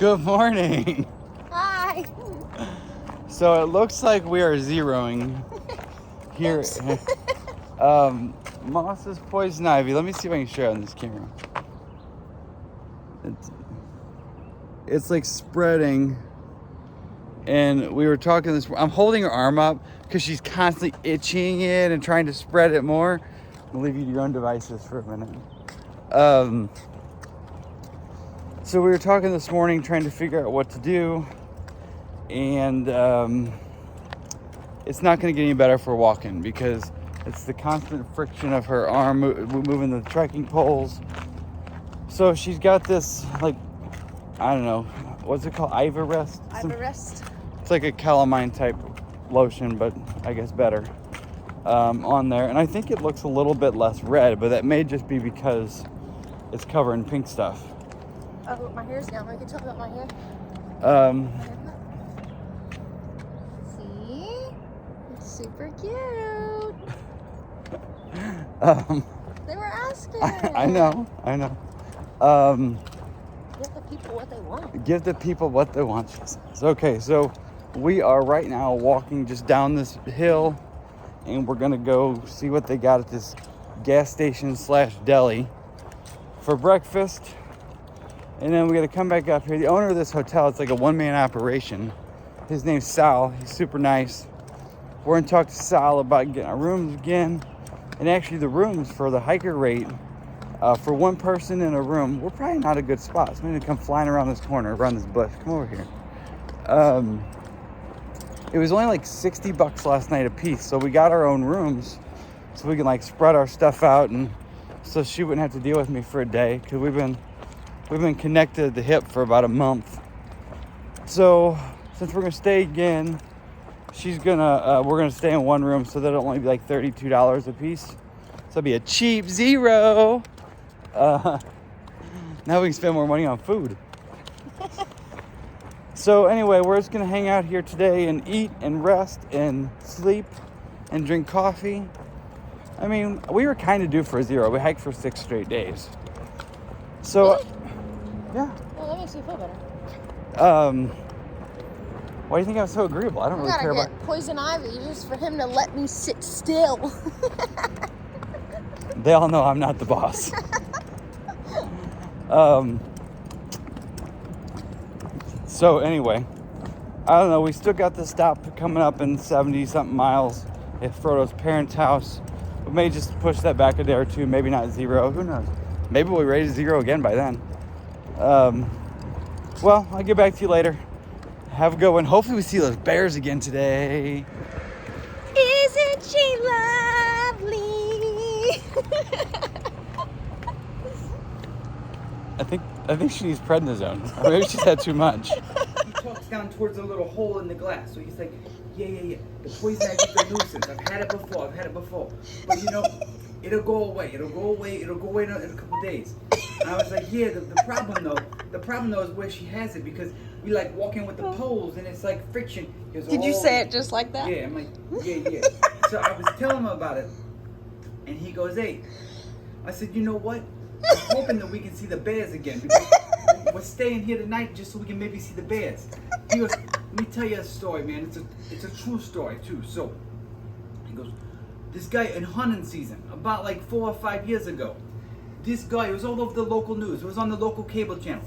Good morning. Hi. So it looks like we are zeroing here. Moss's poison ivy. Let me see if I can share it on this camera. It's like spreading. And we were talking this. I'm holding her arm up because she's constantly itching it and trying to spread it more. I'll leave you to your own devices for a minute. So we were talking this morning, trying to figure out what to do, and it's not going to get any better for walking because it's the constant friction of her arm moving the trekking poles. So she's got this, like, I don't know, what's it called? Ivarest? Ivarest. It's like a calamine type lotion, but I guess better on there. And I think it looks a little bit less red, but that may just be because it's covered in pink stuff. Oh, my hair's down. I can tell about my hair. See? It's super cute. They were asking. I know. Give the people what they want. Give the people what they want. Okay, so we are right now walking just down this hill, and we're gonna go see what they got at this gas station / deli for breakfast. And then we got to come back up here. The owner of this hotel, it's like a one-man operation. His name's Sal. He's super nice. We're going to talk to Sal about getting our rooms again. And actually, the rooms for the hiker rate, for one person in a room, we're probably not a good spot. So I'm going to come flying around this corner, around this bush. Come over here. It was only like $60 last night a piece. So we got our own rooms so we can like spread our stuff out, and so she wouldn't have to deal with me for a day, because we've been connected at the hip for about a month. So since we're gonna stay again, we're gonna stay in one room, so that'll only be like $32 a piece. So it'll be a cheap zero. Now we can spend more money on food. So anyway, we're just gonna hang out here today and eat and rest and sleep and drink coffee. I mean, we were kind of due for a zero. We hiked for 6 straight days. So. Really? Yeah. Well, that makes me feel better. Why do you think I'm so agreeable? I don't really care about poison ivy just for him to let me sit still. They all know I'm not the boss. So anyway, I don't know. We still got the stop coming up in 70-something miles at Frodo's parents' house. We may just push that back a day or two. Maybe not zero. Who knows? Maybe we'll raise zero again by then. Well, I'll get back to you later. Have a good one. Hopefully we see those bears again today. Isn't she lovely? I think she needs prednisone. Or maybe she's had too much. He talks down towards a little hole in the glass. So he's like, yeah. The poison ivy's a nuisance. I've had it before. But you know, it'll go away. It'll go away in a couple of days. And I was like, yeah, the problem though is where she has it, because we like walking with the poles and it's like friction. Goes, Did you say it just like that? Yeah, I'm like, yeah. So I was telling him about it, and he goes, hey. I said, you know what? I'm hoping that we can see the bears again, because we're staying here tonight just so we can maybe see the bears. He goes, let me tell you a story, man. It's a true story too. So he goes, this guy in hunting season, about like 4 or 5 years ago, this guy, it was all over the local news. It was on the local cable channel.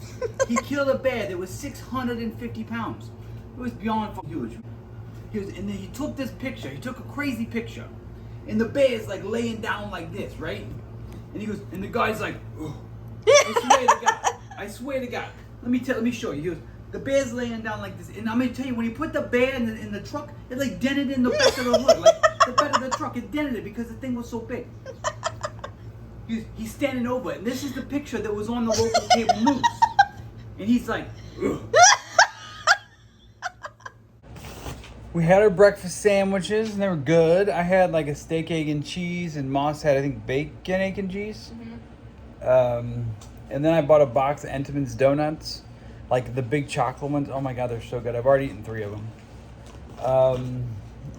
He killed a bear that was 650 pounds. It was beyond huge. And then he took this picture. He took a crazy picture. And the bear is like laying down like this, right? And he goes, and the guy's like, oh. I swear to God. Let me show you. He goes, the bear's laying down like this. And I'm going to tell you, when he put the bear in the truck, it like dented in the back of the hood. Like the back of the truck, it dented it because the thing was so big. He's standing over it, and this is the picture that was on the local cable news. And he's like, ugh. We had our breakfast sandwiches, and they were good. I had like a steak, egg, and cheese, and Moss had, I think, bacon, egg, and cheese. Mm-hmm. And then I bought a box of Entenmann's donuts, like the big chocolate ones. Oh my God, they're so good. I've already eaten 3 of them.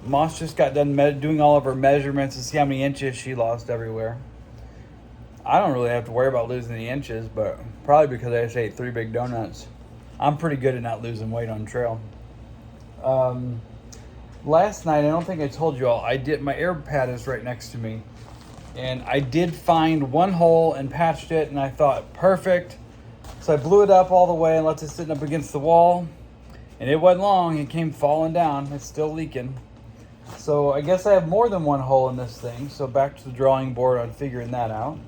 Moss just got done doing all of her measurements to see how many inches she lost everywhere. I don't really have to worry about losing the inches, but probably because I just ate 3 big donuts. I'm pretty good at not losing weight on trail. Last night, I don't think I told you all, my air pad is right next to me. And I did find one hole and patched it, and I thought, perfect. So I blew it up all the way and left it sitting up against the wall. And it wasn't long, it came falling down. It's still leaking. So I guess I have more than one hole in this thing. So back to the drawing board on figuring that out.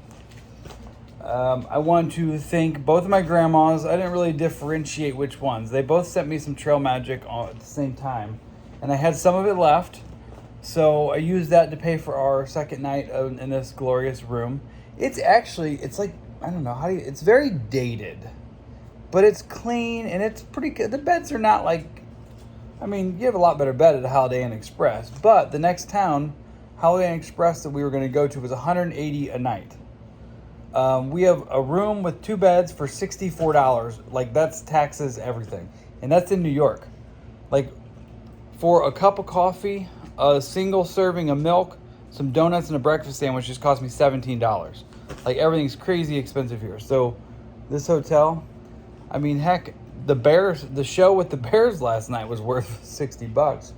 I want to thank both of my grandmas. I didn't really differentiate which ones. They both sent me some Trail Magic at the same time. And I had some of it left. So I used that to pay for our second night in this glorious room. It's like, I don't know, it's very dated. But it's clean and it's pretty good. The beds are not like, you have a lot better bed at Holiday Inn Express. But the next town, Holiday Inn Express, that we were going to go to was $180 a night. We have a room with 2 beds for $64. Like, that's taxes, everything. And that's in New York. Like, for a cup of coffee, a single serving of milk, some donuts, and a breakfast sandwich just cost me $17. Like, everything's crazy expensive here. So, this hotel, heck, the show with the Bears last night was worth $60.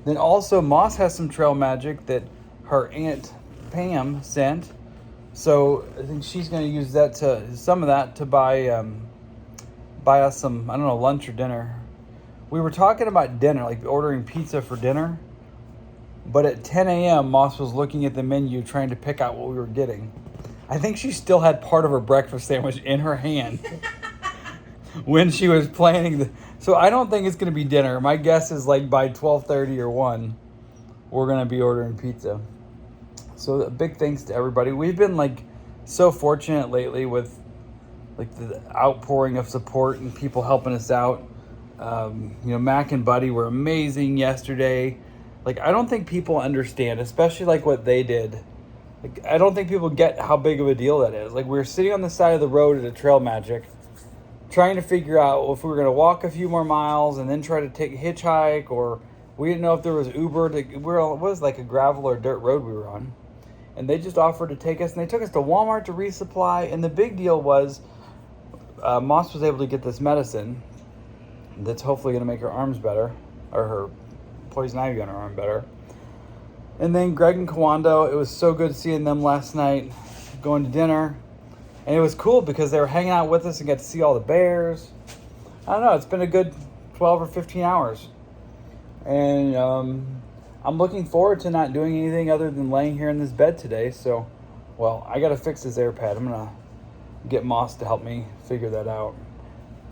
Then also, Moss has some Trail Magic that her Aunt Pam sent. So I think she's going to use some of that to buy us some, I don't know, lunch or dinner. We were talking about dinner, like ordering pizza for dinner. But at 10 a.m., Moss was looking at the menu trying to pick out what we were getting. I think she still had part of her breakfast sandwich in her hand when she was planning so I don't think it's going to be dinner. My guess is like by 12:30 or 1, we're going to be ordering pizza. So a big thanks to everybody. We've been like so fortunate lately with like the outpouring of support and people helping us out. Mac and Buddy were amazing yesterday. Like, I don't think people understand, especially like what they did. Like, I don't think people get how big of a deal that is. Like, we were sitting on the side of the road at a Trail Magic, trying to figure out if we were going to walk a few more miles and then try to take a hitchhike, or we didn't know if there was Uber. It was like a gravel or dirt road we were on. And they just offered to take us, and they took us to Walmart to resupply. And the big deal was Moss was able to get this medicine that's hopefully going to make her arms better, or her poison ivy on her arm better. And then Greg and Kawando, it was so good seeing them last night, going to dinner. And it was cool because they were hanging out with us and got to see all the bears. I don't know, it's been a good 12 or 15 hours. And I'm looking forward to not doing anything other than laying here in this bed today. So, I got to fix this AirPad. I'm going to get Moss to help me figure that out.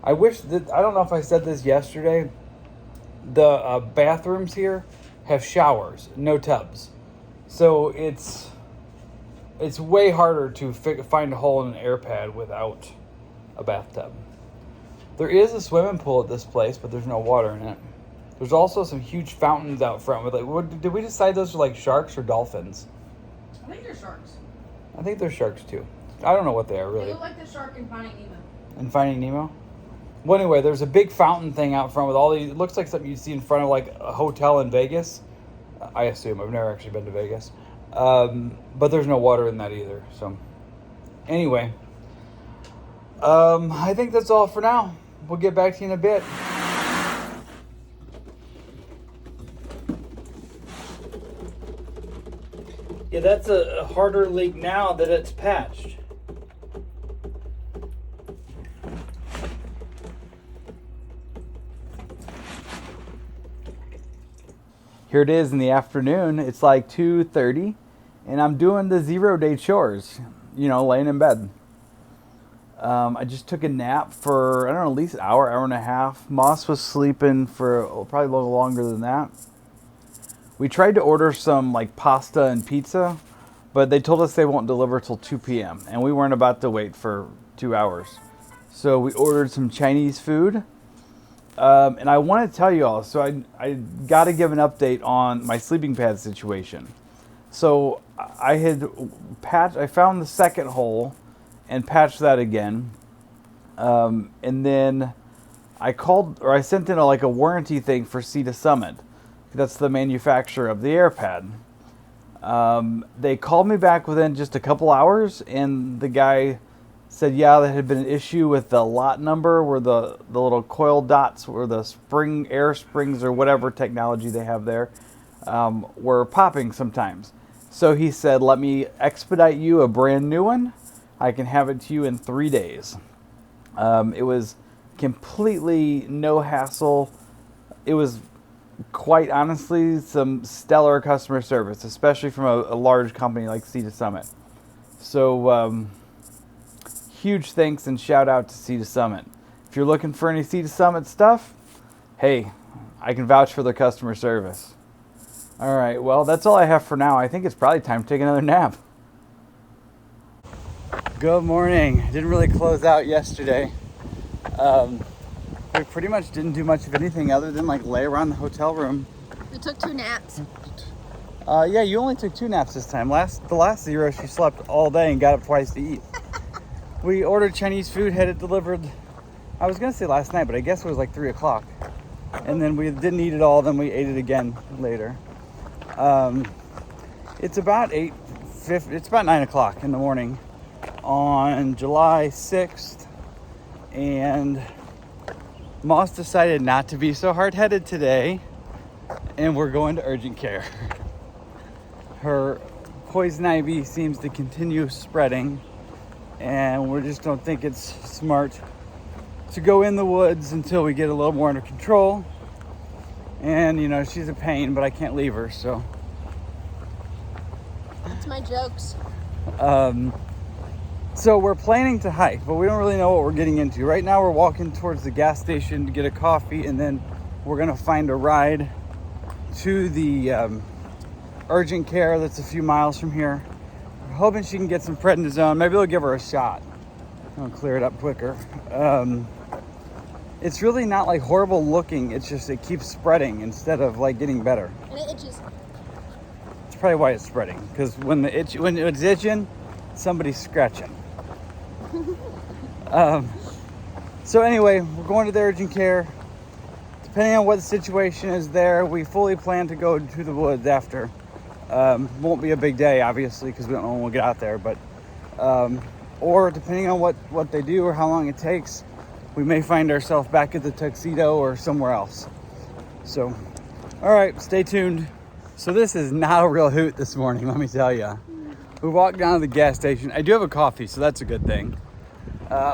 I don't know if I said this yesterday. The bathrooms here have showers, no tubs. So it's way harder to find a hole in an AirPad without a bathtub. There is a swimming pool at this place, but there's no water in it. There's also some huge fountains out front with did we decide those are like sharks or dolphins? I think they're sharks. I think they're sharks too. I don't know what they are really. They look like the shark in Finding Nemo. In Finding Nemo? Well, anyway, there's a big fountain thing out front with all these. It looks like something you'd see in front of like a hotel in Vegas. I assume. I've never actually been to Vegas. But there's no water in that either. So, anyway, I think that's all for now. We'll get back to you in a bit. Yeah, that's a harder leak now that it's patched. Here it is in the afternoon. It's like 2:30, and I'm doing the 0-day chores, laying in bed. I just took a nap for, I don't know, at least an hour and a half. Moss was sleeping for probably a little longer than that. We tried to order some like pasta and pizza, but they told us they won't deliver till 2 p.m. and we weren't about to wait for 2 hours. So we ordered some Chinese food. And I want to tell you all, so I got to give an update on my sleeping pad situation. So I found the second hole and patched that again. And then I sent in a warranty thing for Sea Summit. That's the manufacturer of the AirPad. They called me back within just a couple hours, and the guy said, yeah, there had been an issue with the lot number where the little coil dots where the air springs or whatever technology they have there were popping sometimes. So he said, let me expedite you a brand new one. I can have it to you in 3 days. It was completely no hassle. It was quite honestly some stellar customer service, especially from a large company like Sea to Summit. So huge thanks and shout out to Sea to Summit. If you're looking for any Sea to Summit stuff, hey, I can vouch for their customer service. All right, well, that's all I have for now. I think it's probably time to take another nap. Good morning. Didn't really close out yesterday. We pretty much didn't do much of anything other than like lay around the hotel room. We took 2 naps. Yeah, you only took 2 naps this time. The last 0, she slept all day and got up twice to eat. We ordered Chinese food, had it delivered, I was gonna say last night, but I guess it was like 3 o'clock. And then we didn't eat it all, then we ate it again later. It's about 9 o'clock in the morning on July 6th. And Moss decided not to be so hard-headed today, and we're going to urgent care. Her poison ivy seems to continue spreading, and we just don't think it's smart to go in the woods until we get a little more under control. And you know, she's a pain, but I can't leave her, so That's my jokes. So we're planning to hike, but we don't really know what we're getting into. Right now we're walking towards the gas station to get a coffee, and then we're gonna find a ride to the urgent care that's a few miles from here. We're hoping she can get some prednisone. Maybe they'll give her a shot. I'll clear it up quicker. It's really not like horrible looking. It's just it keeps spreading instead of like getting better. And it itches. It's probably why it's spreading, because when it's itching, somebody's scratching. So anyway, we're going to the urgent care. Depending on what the situation is there, we fully plan to go to the woods after. Won't be a big day, obviously, because we don't know when we'll get out there. But or depending on what they do or how long it takes, we may find ourselves back at the Tuxedo or somewhere else. So, all right, stay tuned. So this is not a real hoot this morning, let me tell you. We walked down to the gas station. I do have a coffee, so that's a good thing.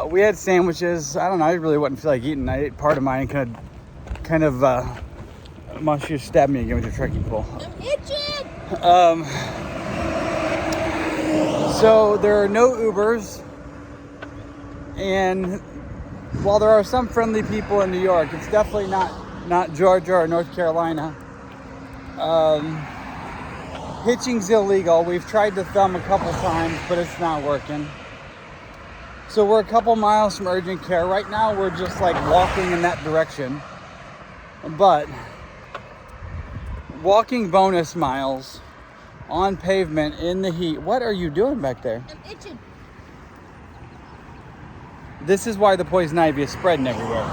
We had sandwiches. I don't know, I really wouldn't feel like eating. I ate part of mine and kind of Mom, she stabbed me again with your trekking pole. I'm itching! So there are no Ubers, and while there are some friendly people in New York, it's definitely not Georgia or North Carolina. Hitching's illegal. We've tried to thumb a couple times, but it's not working. So we're a couple miles from urgent care. Right now we're just like walking in that direction. But walking bonus miles on pavement in the heat. What are you doing back there? I'm itching. This is why the poison ivy is spreading everywhere.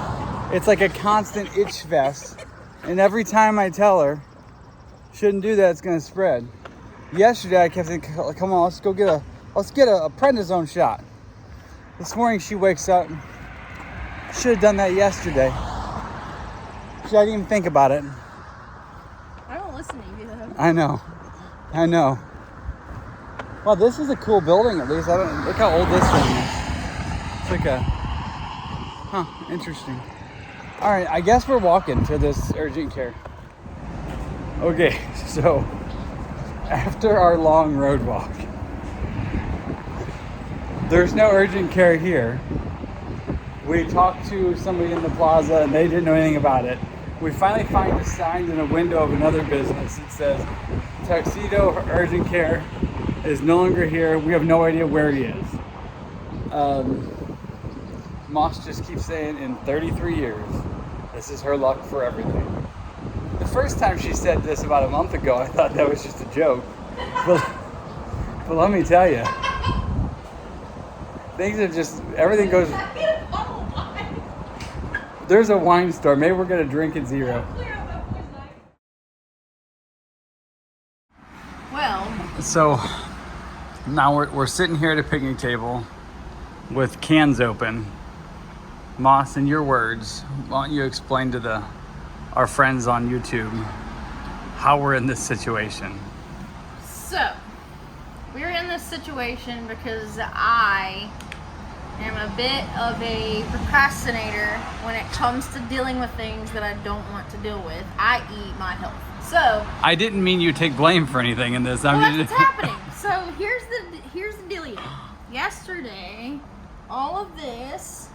It's like a constant itch fest. And every time I tell her, shouldn't do that, it's gonna spread. Yesterday I kept saying, come on, let's get a prednisone shot. This morning she wakes up, should have done that yesterday. She didn't even think about it. I don't listen to you though. I know. Well, this is a cool building at least. Look how old this thing is. It's like interesting. All right, I guess we're walking to this urgent care. Okay, so after our long road walk, there's no urgent care here. We talked to somebody in the plaza and they didn't know anything about it. We finally find a sign in a window of another business that says Tuxedo Urgent Care is no longer here. We have no idea where he is. Moss just keeps saying in 33 years, this is her luck for everything. The first time she said this about a month ago, I thought that was just a joke. But let me tell you, things are just, everything goes. There's a wine store. Maybe we're going to drink at zero. Well, So now we're sitting here at a picnic table. with cans open. Moss, in your words, why don't you explain to our friends on YouTube how we're in this situation? So, we're in this situation because I am a bit of a procrastinator when it comes to dealing with things that I don't want to deal with, i.e. my health. So, I didn't mean you take blame for anything in this. well, that's what's happening. So here's the dealio. Yesterday, all of this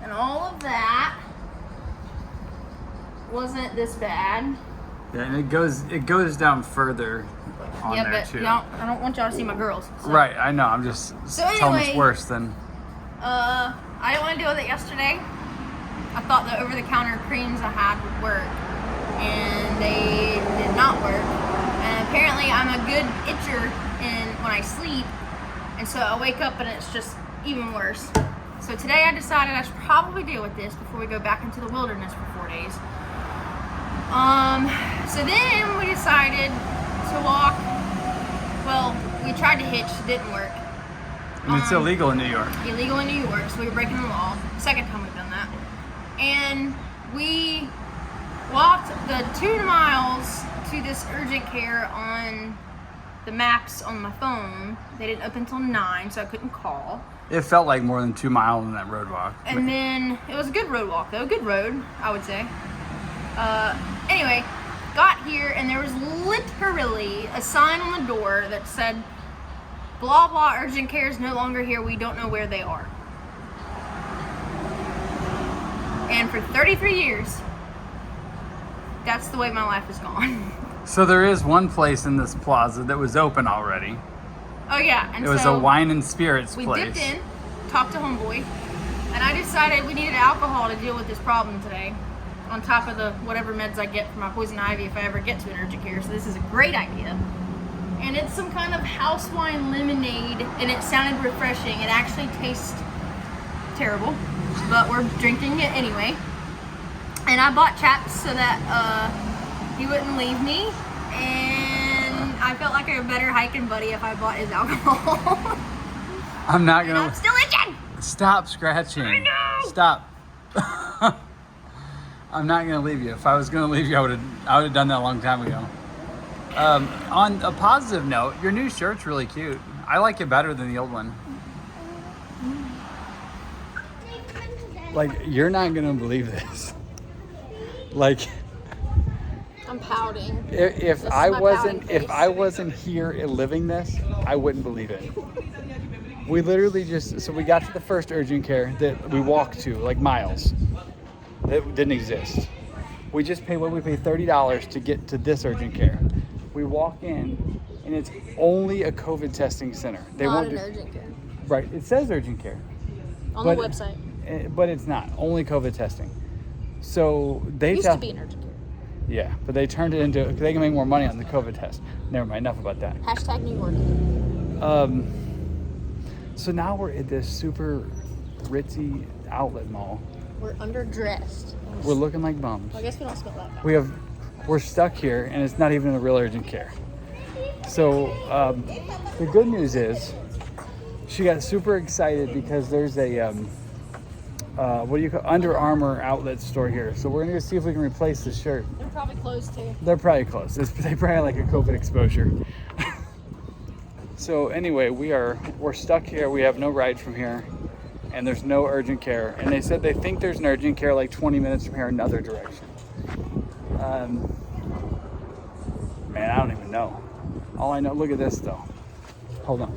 and all of that wasn't this bad. Yeah, and it goes down further on Yeah, there but too. y'all, I don't want y'all to see my girls. So. Right, I know. I'm just telling anyway, it's worse than. I didn't want to deal with it yesterday. I thought the over-the-counter creams I had would work, and they did not work. And apparently, I'm a good itcher when I sleep, and so I wake up and it's just even worse. So today I decided I should probably deal with this before we go back into the wilderness for 4 days. So then we decided to walk. Well, we tried to hitch, it didn't work. And it's illegal in New York. Illegal in New York, so we were breaking the law. Second time we've done that. And we walked the 2 miles to this urgent care on the maps on my phone. They didn't open until 9, so I couldn't call. It felt like more than 2 miles in that road walk. And then it was a good road walk, though. Good road, I would say. Anyway, got here, and there was literally a sign on the door that said, blah, blah, urgent care is no longer here. We don't know where they are. And for 33 years, that's the way my life has gone. So there is one place in this plaza that was open already. Oh, yeah. And It was so a wine and spirits we place. dipped in, talked to homeboy, and I decided we needed alcohol to deal with this problem today, on top of the whatever meds I get for my poison ivy if I ever get to an urgent care. So this is a great idea. And it's some kind of house wine lemonade, and it sounded refreshing. It actually tastes terrible, but we're drinking it anyway. And I bought Chaps so that he wouldn't leave me, and I felt like a better hiking buddy if I bought his alcohol. I'm not And gonna. I'm still itching. Stop scratching. I know. Stop. I'm not gonna leave you. If I was gonna leave you, I would have done that a long time ago. On a positive note, your new shirt's really cute. I like it better than the old one. Like, you're not gonna believe this. Like, I'm pouting. if This is I my wasn't pouting face. if I wasn't here living this, I wouldn't believe it. We literally so we got to the first urgent care that we walked to, like miles, that didn't exist. We just paid $30 to get to this urgent care. We walk in, and it's only a COVID testing center. They Not won't an do, urgent care. right. It says urgent care On but- the website. but it's not. Only COVID testing. So they Used to be an urgent care. Yeah, but they turned it into. They can make more money on the COVID test. Never mind. Enough about that. Hashtag New York. So now we're at this super ritzy outlet mall. We're underdressed. We're looking like bums. Well, I guess we don't smell that bad. We're stuck here, and it's not even a real urgent care. So the good news is, she got super excited because there's a Under Armour outlet store here. So we're gonna go see if we can replace the shirt. They're probably closed too. They're probably close. They probably had like a COVID exposure. So anyway, we're stuck here. We have no ride from here, and there's no urgent care. And they said they think there's an urgent care like 20 minutes from here in another direction. Man, I don't even know. All I know, look at this though. Hold on.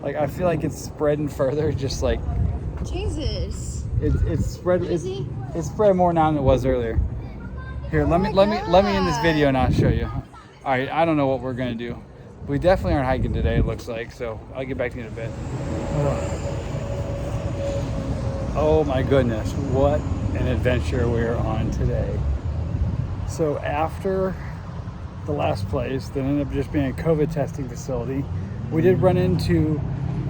Like, I feel like it's spreading further, just like Jesus. it's spread. Easy. It's spread more now than it was earlier. Here, let me end this video and I'll show you. All right, I don't know what we're gonna do. We definitely aren't hiking today, it looks like. So I'll get back to you in a bit. Oh my goodness, what an adventure we're on today. So after the last place that ended up just being a COVID testing facility, we did run into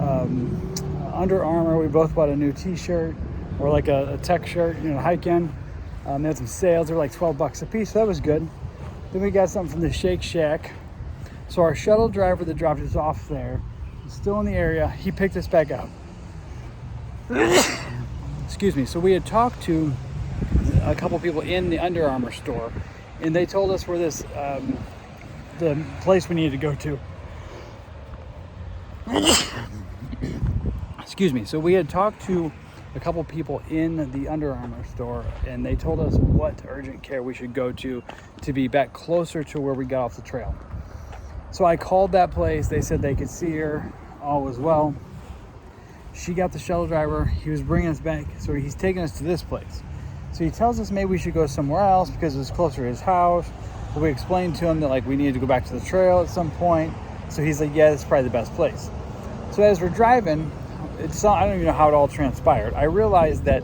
Under Armour. We both bought a new t-shirt, or like a tech shirt, hike in. They had some sales. They were like $12 a piece, so that was good. Then we got something from the Shake Shack. So our shuttle driver that dropped us off there still in the area. He picked us back up. Excuse me. So we had talked to a couple people in the Under Armour store, and they told us where this the place we needed to go to. Excuse me. So we had talked to a couple people in the Under Armour store, and they told us what urgent care we should go to be back closer to where we got off the trail. So I called that place. They said they could see her. All was well. She got the shuttle driver. He was bringing us back. So he's taking us to this place. So he tells us maybe we should go somewhere else because it's closer to his house. But we explained to him that like we needed to go back to the trail at some point. So he's like, yeah, this is probably the best place. So as we're driving, I don't even know how it all transpired. I realized that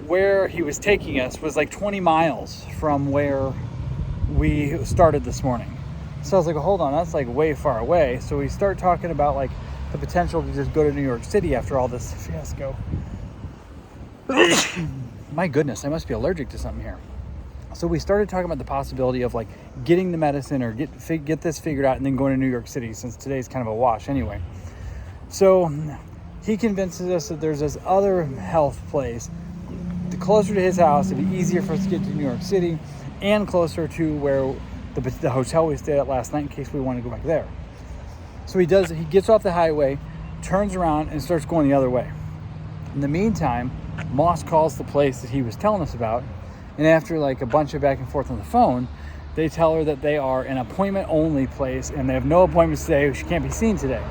where he was taking us was like 20 miles from where we started this morning. So I was like, well, hold on, that's like way far away. So we start talking about like the potential to just go to New York City after all this fiasco. My goodness, I must be allergic to something here. So we started talking about the possibility of like getting the medicine or get this figured out and then going to New York City, since today's kind of a wash anyway. So he convinces us that there's this other health place closer to his house. It'd be easier for us to get to New York City and closer to where the hotel we stayed at last night in case we want to go back there. So he gets off the highway, turns around, and starts going the other way. In the meantime, Moss calls the place that he was telling us about, and after like a bunch of back and forth on the phone, they tell her that they are an appointment-only place and they have no appointments today. She can't be seen today.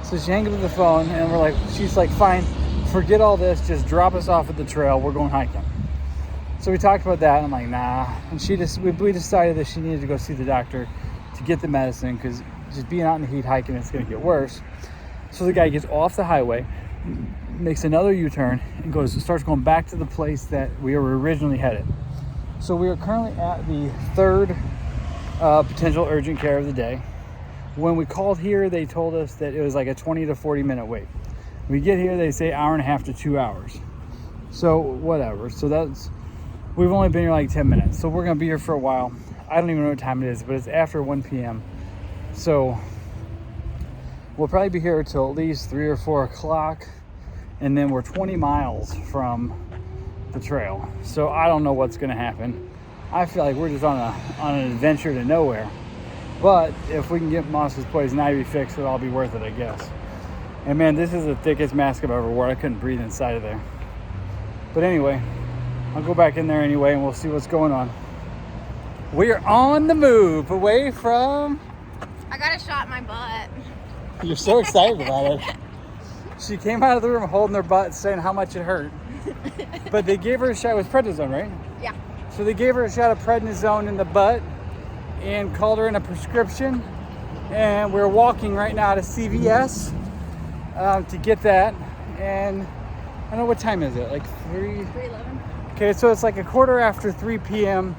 So she hangs up the phone, and she's like, fine, forget all this, just drop us off at the trail, we're going hiking. So we talked about that, and I'm like, nah. And we decided that she needed to go see the doctor to get the medicine, because just being out in the heat hiking, it's going to get worse. So the guy gets off the highway, makes another U-turn, and starts going back to the place that we were originally headed. So we are currently at the third potential urgent care of the day. When we called here, they told us that it was like a 20 to 40 minute wait. We get here, they say hour and a half to 2 hours. So whatever. So we've only been here like 10 minutes. So we're going to be here for a while. I don't even know what time it is, but it's after 1 p.m. So we'll probably be here till at least 3 or 4 o'clock. And then we're 20 miles from the trail. So I don't know what's going to happen. I feel like we're just on an adventure to nowhere. But if we can get Moss's poison ivy fixed, it'll all be worth it, I guess. And man, this is the thickest mask I've ever worn. I couldn't breathe inside of there. But anyway, I'll go back in there anyway and we'll see what's going on. We are on the move away from... I got a shot in my butt. You're so excited about it. She came out of the room holding her butt, saying how much it hurt. But they gave her a shot. It was prednisone, right? Yeah. So they gave her a shot of prednisone in the butt and called her in a prescription. And we're walking right now to CVS to get that. And I don't know, what time is it? Like 3:11. Okay, so it's like a quarter after 3 p.m.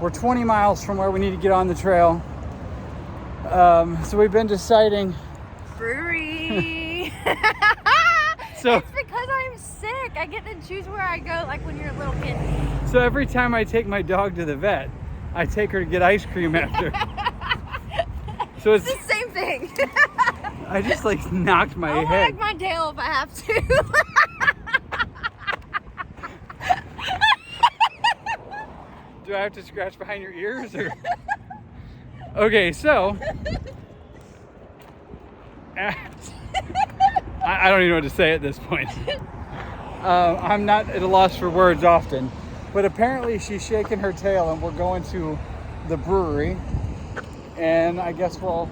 We're 20 miles from where we need to get on the trail. So we've been deciding. Brewery. So it's because I'm sick. I get to choose where I go, like when you're a little kid. So every time I take my dog to the vet, I take her to get ice cream after. So it's the same thing. I just like knocked my I'll head. wag my tail if I have to. Do I have to scratch behind your ears or? Okay, so I don't even know what to say at this point. I'm not at a loss for words often, but apparently she's shaking her tail and we're going to the brewery, and I guess we'll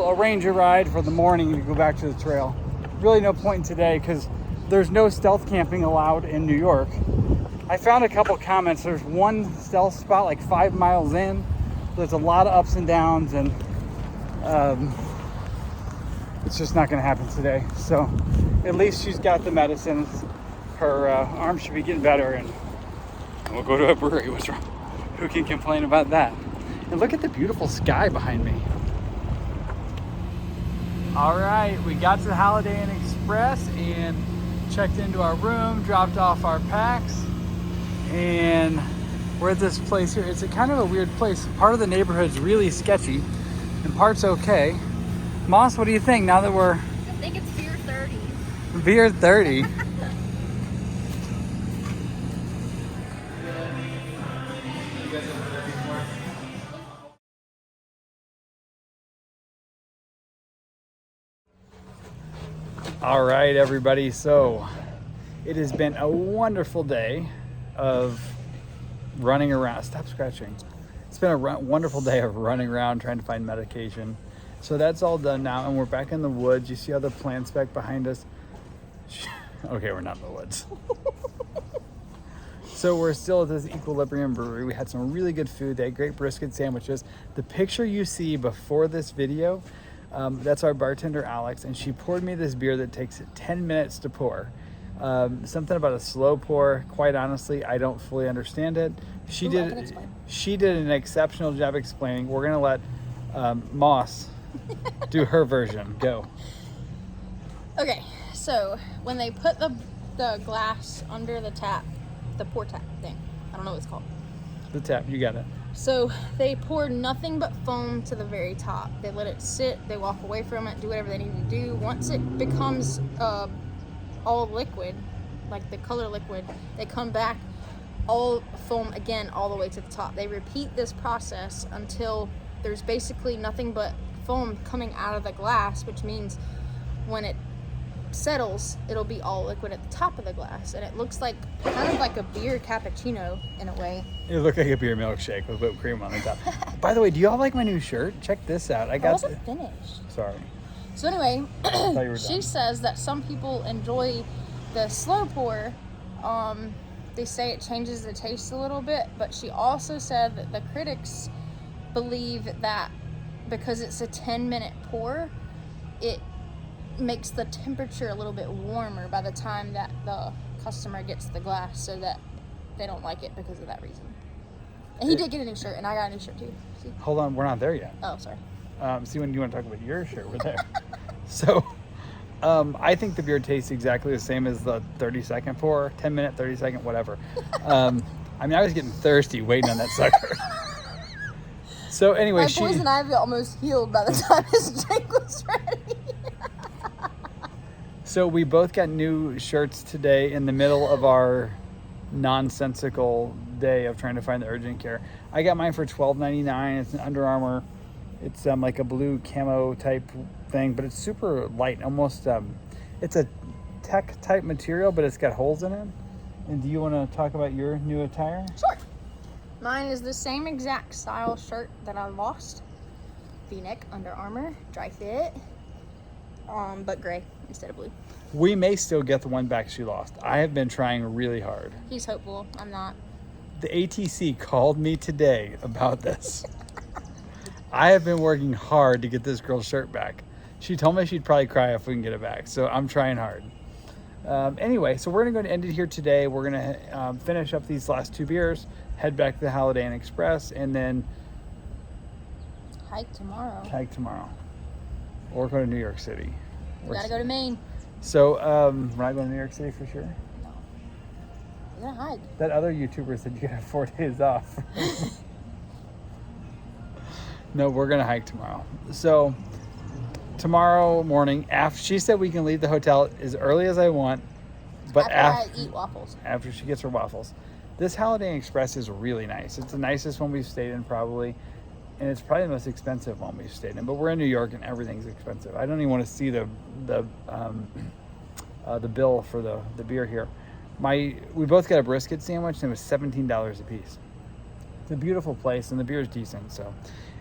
arrange a ride for the morning to go back to the trail. Really no point today because there's no stealth camping allowed in New York. I found a couple comments. There's one stealth spot like 5 miles in. There's a lot of ups and downs, and it's just not going to happen today. So at least she's got the medicine. Her arm should be getting better, and we'll go to a brewery. What's wrong? Who can complain about that? And look at the beautiful sky behind me. All right, we got to the Holiday Inn Express and checked into our room, dropped off our packs, and we're at this place here. It's a kind of a weird place. Part of the neighborhood's really sketchy and part's okay. Moss, what do you think now that we're I think it's beer 30. beer 30? All right, everybody. So it has been a wonderful day of running around. Stop scratching. It's been a wonderful day of running around trying to find medication. So that's all done now, and we're back in the woods. You see all the plants back behind us? Okay, we're not in the woods. So we're still at this Equilibrium Brewery. We had some really good food. They had great brisket sandwiches. The picture you see before this video, that's our bartender, Alex, and she poured me this beer that takes 10 minutes to pour. Something about a slow pour. Quite honestly, I don't fully understand it. She did an exceptional job explaining. We're gonna let Moss do her version. Go. Okay, so when they put the glass under the tap, the pour tap thing, I don't know what it's called. The tap, you got it. So they pour nothing but foam to the very top. They let it sit, they walk away from it, do whatever they need to do. Once it becomes all liquid, like the color liquid, they come back all foam again all the way to the top. They repeat this process until there's basically nothing but foam coming out of the glass, which means when it settles, it'll be all liquid at the top of the glass, and it looks like kind of like a beer cappuccino in a way. It looked like a beer milkshake with whipped cream on the top. By the way, do y'all like my new shirt? Check this out. I wasn't finished. Sorry. So anyway, Thought you were she done. says that some people enjoy the slow pour. They say it changes the taste a little bit, but she also said that the critics believe that because it's a 10-minute pour, it makes the temperature a little bit warmer by the time that the customer gets the glass, so that they don't like it because of that reason. And he did get a new shirt, and I got a new shirt too. See? Hold on, we're not there yet. Oh, sorry. See, when you want to talk about your shirt, we're there. So, I think the beer tastes exactly the same as the 30-second pour, 10-minute, 30-second, whatever. I mean, I was getting thirsty waiting on that sucker. So anyway, My poison ivy almost healed by the time his drink was ready. So we both got new shirts today in the middle of our nonsensical day of trying to find the urgent care. I got mine for $12.99. It's an Under Armour. It's like a blue camo type thing, but it's super light. Almost, it's a tech type material, but it's got holes in it. And do you want to talk about your new attire? Sure. Mine is the same exact style shirt that I lost. V-neck, Under Armour, dry fit, but gray instead of blue. We may still get the one back she lost. I have been trying really hard. He's hopeful. I'm not. The ATC called me today about this. I have been working hard to get this girl's shirt back. She told me she'd probably cry if we can get it back, so I'm trying hard. Anyway, so we're going to end it here today. We're going to finish up these last two beers, head back to the Holiday Inn Express, and then hike tomorrow. Or go to New York City. We gotta go to Maine. So, we're not going to New York City for sure? No. We're gonna hike. That other YouTuber said you have 4 days off. No, we're going to hike tomorrow. So, tomorrow morning, she said we can leave the hotel as early as I want, but after I eat waffles. After she gets her waffles. This Holiday Inn Express is really nice. It's the nicest one we've stayed in probably, and it's probably the most expensive one we've stayed in. But we're in New York and everything's expensive. I don't even want to see the bill for the beer here. We both got a brisket sandwich and it was $17 a piece. It's a beautiful place and the beer is decent. So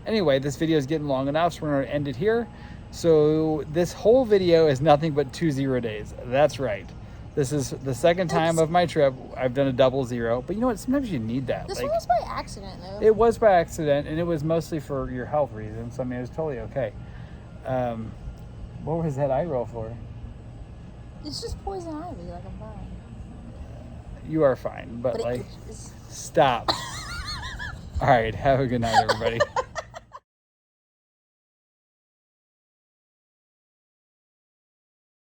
anyway, this video is getting long enough, so we're going to end it here. So this whole video is nothing but 2 0 days. That's right. This is the second time of my trip I've done a 0-0. But you know what? Sometimes you need that. This one was by accident, though. It was by accident, and it was mostly for your health reasons. So, I mean, it was totally okay. What was that eye roll for? It's just poison ivy. Like, I'm fine. You are fine, but like, it's... stop. All right. Have a good night, everybody.